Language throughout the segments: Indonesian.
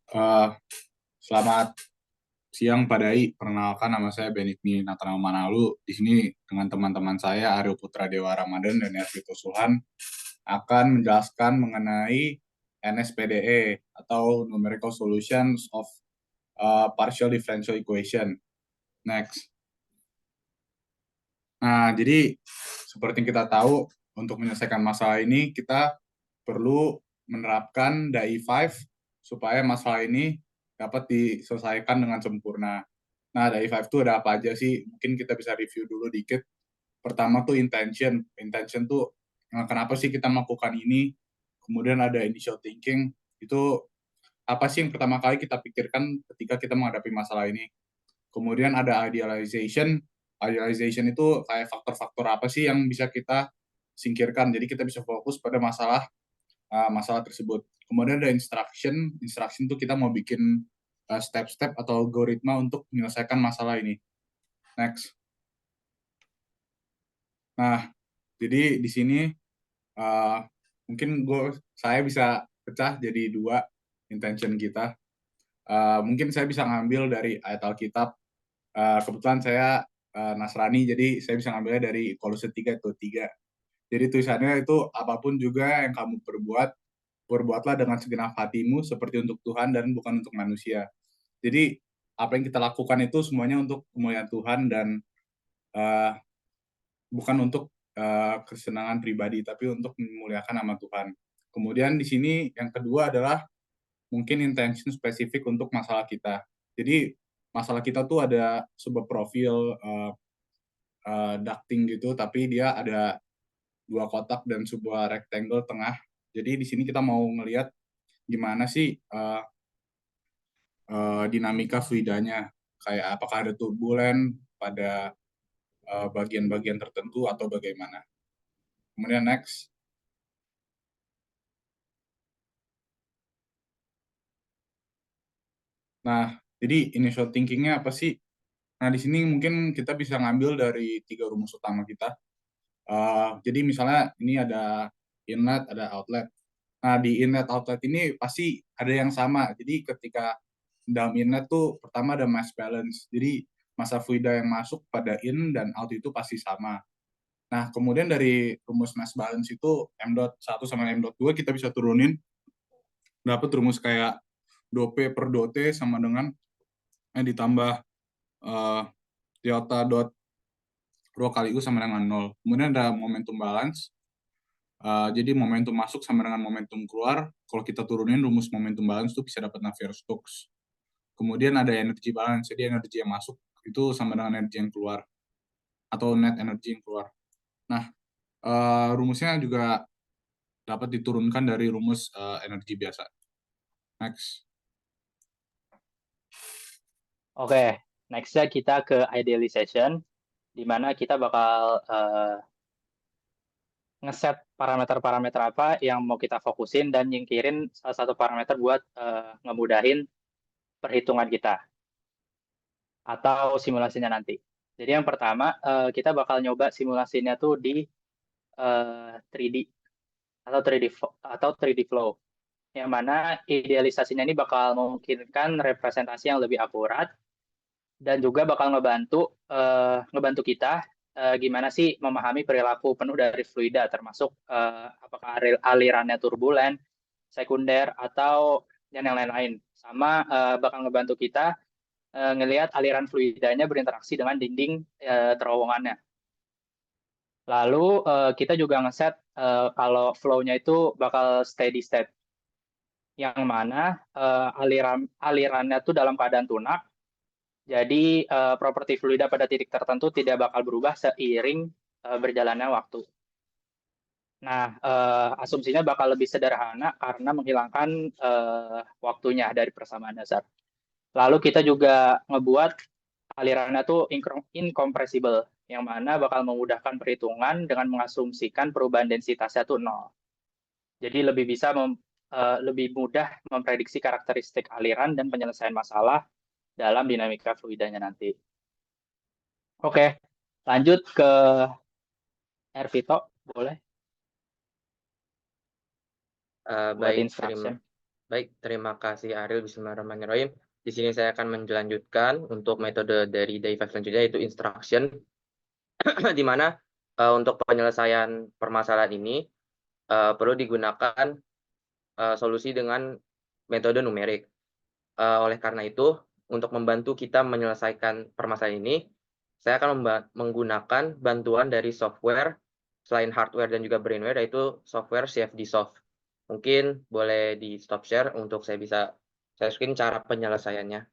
Eh, Selamat siang Pak Dai. Perkenalkan nama saya Benigni Natanael Manalu. Di sini dengan teman-teman saya Aryo Putra Dewa Ramadan dan Ervito Suhan akan menjelaskan mengenai NSPDE atau Numerical Solutions of Partial Differential Equation. Next. Nah, jadi seperti yang kita tahu, untuk menyelesaikan masalah ini kita perlu menerapkan DAI 5 supaya masalah ini dapat diselesaikan dengan sempurna. Nah, DAI 5 itu ada apa aja sih? Mungkin kita bisa review dulu dikit. Pertama tuh intention. Intention tuh kenapa sih kita melakukan ini? Kemudian ada initial thinking. Itu apa sih yang pertama kali kita pikirkan ketika kita menghadapi masalah ini? Kemudian ada idealization. Idealization itu kayak faktor-faktor apa sih yang bisa kita singkirkan. Jadi kita bisa fokus pada masalah tersebut. Kemudian ada instruction. Instruction itu kita mau bikin step-step atau algoritma untuk menyelesaikan masalah ini. Next. Nah, jadi di sini uh, mungkin saya bisa pecah jadi dua intention kita. Mungkin saya bisa ngambil dari ayat Alkitab. Kebetulan saya Nasrani, jadi saya bisa ngambilnya dari Kolose 3 itu 3. Jadi tulisannya itu apapun juga yang kamu perbuat, berbuatlah dengan segenap hatimu seperti untuk Tuhan dan bukan untuk manusia. Jadi apa yang kita lakukan itu semuanya untuk kemuliaan Tuhan dan uh, bukan untuk kesenangan pribadi, tapi untuk memuliakan nama Tuhan. Kemudian di sini yang kedua adalah mungkin intention spesifik untuk masalah kita. Jadi masalah kita tuh ada sebuah profil ducting gitu, tapi dia ada dua kotak dan sebuah rectangle tengah. Jadi di sini kita mau ngelihat gimana sih dinamika fluidanya, kayak apakah ada turbulen pada bagian-bagian tertentu atau bagaimana. Kemudian next. Nah, jadi initial thinking-nya apa sih? Nah, di sini mungkin kita bisa ngambil dari tiga rumus utama kita. Jadi misalnya ini ada inlet, ada outlet. Nah, di inlet outlet ini pasti ada yang sama. Jadi ketika dalam inlet tuh pertama ada mass balance. Jadi massa fluida yang masuk pada in dan out itu pasti sama. Nah, kemudian dari rumus mass balance itu M dot 1 sama M dot 2 kita bisa turunin. Dapat rumus kayak dou P per dou T sama dengan ditambah delta dot rho kali U sama dengan 0. Kemudian ada momentum balance. Jadi momentum masuk sama dengan momentum keluar. Kalau kita turunin rumus momentum balance itu bisa dapat Navier-Stokes. Kemudian ada energy balance. Jadi energi yang masuk itu sama dengan energi yang keluar. Atau net energi yang keluar. Nah, rumusnya juga dapat diturunkan dari rumus energi biasa. Next. Oke, nextnya kita ke idealization, di mana kita bakal ngeset parameter-parameter apa yang mau kita fokusin dan nyingkirin salah satu parameter buat ngemudahin perhitungan kita atau simulasinya nanti. Jadi yang pertama, kita bakal nyoba simulasinya tuh di 3D atau 3D flow, yang mana idealisasinya ini bakal memungkinkan representasi yang lebih akurat dan juga bakal ngebantu kita gimana sih memahami perilaku penuh dari fluida, termasuk apakah alirannya turbulen, sekunder, atau yang lain-lain. Sama bakal ngebantu kita ngelihat aliran fluidanya berinteraksi dengan dinding terowongannya. Lalu kita juga ngeset kalau flow-nya itu bakal steady state, yang mana alirannya tuh dalam keadaan tunak. Jadi properti fluida pada titik tertentu tidak bakal berubah seiring berjalannya waktu. Nah, asumsinya bakal lebih sederhana karena menghilangkan waktunya dari persamaan dasar. Lalu kita juga ngebuat alirannya tuh incompressible, yang mana bakal memudahkan perhitungan dengan mengasumsikan perubahan densitasnya tuh nol. Jadi lebih mudah memprediksi karakteristik aliran dan penyelesaian masalah dalam dinamika fluidanya nanti. Oke, lanjut ke Ervito, boleh? Buat Baik, instruction. Baik, terima kasih Ariel. Bismillahirrahmanirrahim. Di sini saya akan melanjutkan untuk metode dari Day 5 selanjutnya, yaitu instruction, di mana untuk penyelesaian permasalahan ini perlu digunakan solusi dengan metode numerik. Oleh karena itu, untuk membantu kita menyelesaikan permasalahan ini, saya akan menggunakan bantuan dari software selain hardware dan juga brainware, yaitu software CFD-Soft. Mungkin boleh di stop share untuk saya bisa screen cara penyelesaiannya.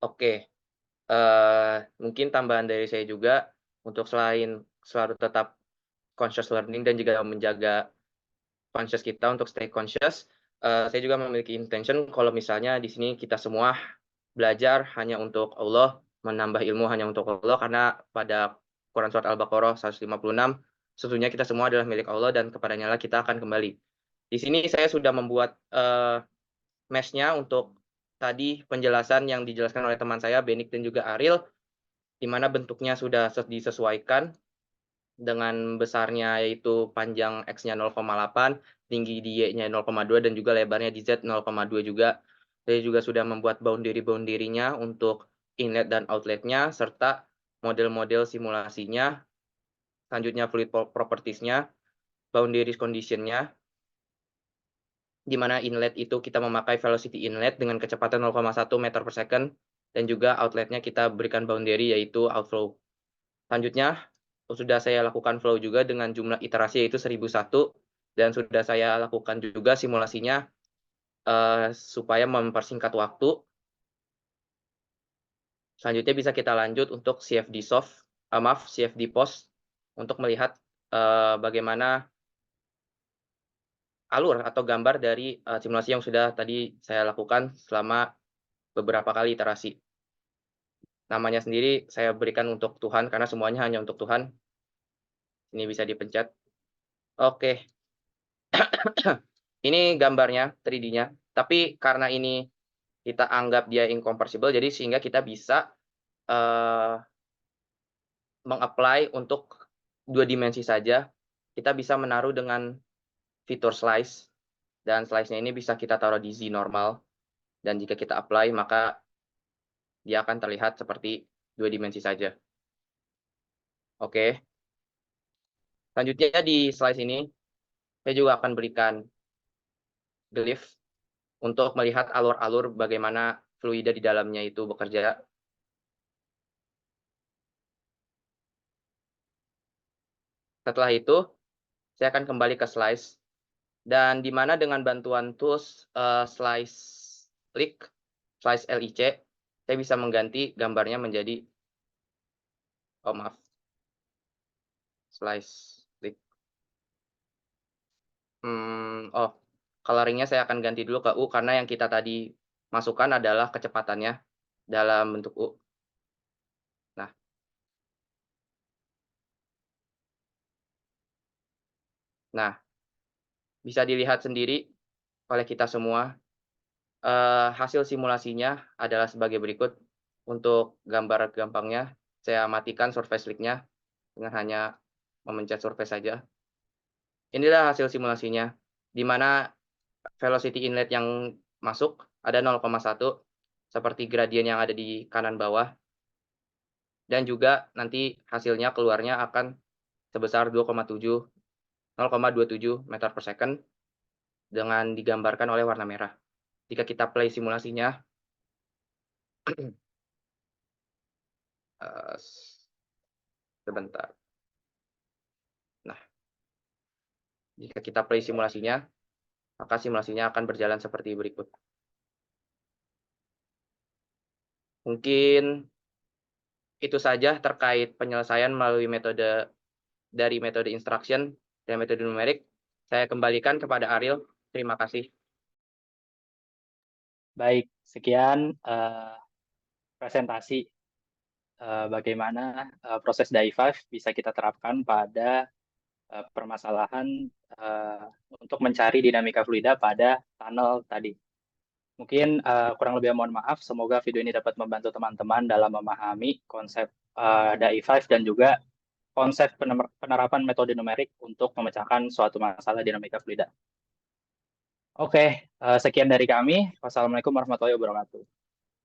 Oke, mungkin tambahan dari saya juga, untuk selain selalu tetap conscious learning dan juga menjaga conscious kita untuk stay conscious, saya juga memiliki intention kalau misalnya di sini kita semua belajar hanya untuk Allah, menambah ilmu hanya untuk Allah, karena pada Quran Surat Al-Baqarah 156, sesungguhnya kita semua adalah milik Allah dan kepadanya lah kita akan kembali. Di sini saya sudah membuat mesh-nya untuk tadi penjelasan yang dijelaskan oleh teman saya, Benik dan juga Ariel, di mana bentuknya sudah disesuaikan dengan besarnya, yaitu panjang X-nya 0,8, tinggi di Y-nya 0,2, dan juga lebarnya di Z 0,2 juga. Saya juga sudah membuat boundary-nya untuk inlet dan outlet-nya, serta model-model simulasinya, selanjutnya fluid properties-nya, boundary condition-nya, di mana inlet itu kita memakai velocity inlet dengan kecepatan 0,1 meter per second, dan juga outlet-nya kita berikan boundary, yaitu outflow. Selanjutnya, sudah saya lakukan flow juga dengan jumlah iterasi yaitu 1001, dan sudah saya lakukan juga simulasinya supaya mempersingkat waktu. Selanjutnya bisa kita lanjut untuk CFD post untuk melihat bagaimana alur atau gambar dari simulasi yang sudah tadi saya lakukan selama beberapa kali iterasi. Namanya sendiri saya berikan untuk Tuhan karena semuanya hanya untuk Tuhan. Ini bisa dipencet. Oke. Ini gambarnya 3D-nya, tapi karena ini kita anggap dia incompressible, jadi sehingga kita bisa meng-apply untuk 2 dimensi saja. Kita bisa menaruh dengan fitur slice, dan slice-nya ini bisa kita taruh di Z normal, dan jika kita apply maka dia akan terlihat seperti 2 dimensi saja. Oke. Selanjutnya di slice ini, saya juga akan berikan glyph untuk melihat alur-alur bagaimana fluida di dalamnya itu bekerja. Setelah itu, saya akan kembali ke slice, dan di mana dengan bantuan tools slice LIC, saya bisa mengganti gambarnya menjadi slice LIC. Coloring-nya saya akan ganti dulu ke U karena yang kita tadi masukkan adalah kecepatannya dalam bentuk U. Nah, bisa dilihat sendiri oleh kita semua, hasil simulasinya adalah sebagai berikut. Untuk gambar gampangnya, saya matikan surface LIC-nya dengan hanya memencet surface saja. Inilah hasil simulasinya, di mana velocity inlet yang masuk ada 0,1, seperti gradien yang ada di kanan bawah. Dan juga nanti hasilnya keluarnya akan sebesar 0,27 meter per second dengan digambarkan oleh warna merah. Jika kita play simulasinya, sebentar. Nah, jika kita play simulasinya, maka simulasinya akan berjalan seperti berikut. Mungkin itu saja terkait penyelesaian melalui metode instruction dan metode numerik. Saya kembalikan kepada Ariel. Terima kasih. Baik, sekian presentasi bagaimana proses DAI5 bisa kita terapkan pada permasalahan untuk mencari dinamika fluida pada tunnel tadi. Mungkin kurang lebih mohon maaf, semoga video ini dapat membantu teman-teman dalam memahami konsep DAI5 dan juga konsep penerapan metode numerik untuk memecahkan suatu masalah dinamika fluida. Oke, sekian dari kami. Wassalamualaikum warahmatullahi wabarakatuh.